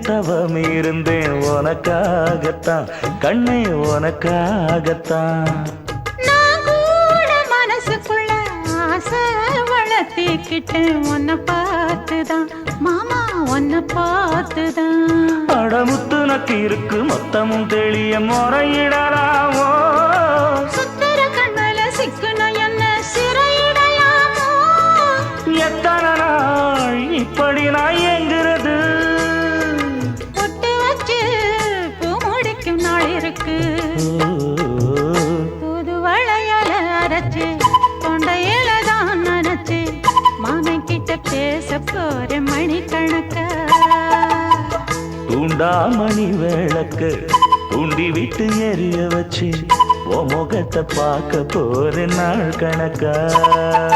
தவம் இருந்தேன் உனக்காகத்தான் கண்ணே உனக்காகத்தான். நான் கூட மனசுக்குள்ள ஆசை வளர்த்திக்கிட்டேன் உன்னை பார்த்துதான் மாமா உன்னை பார்த்துதான். அடமுத்து நக்கு இருக்கு மொத்தமும் தெளிய முறையிடலாமோ சுத்தர கண்மல சிக்குன என்ன சிறையிடையாமோ. எத்தனை நாள் இப்படி நான் எங்கிறது பொட்டு வச்சு பூ முடிக்கும் நாள் இருக்கு. புது வளையல அரைச்சு தொண்டையில தான் நினைச்சு மாமன் கிட்ட பேச போற மணிக்கணக்கா. தூண்டாமணி விளக்கு தூண்டி விட்டு எரிய வச்சு உன் முகத்தை பார்க்க போற நாள் கணக்கா.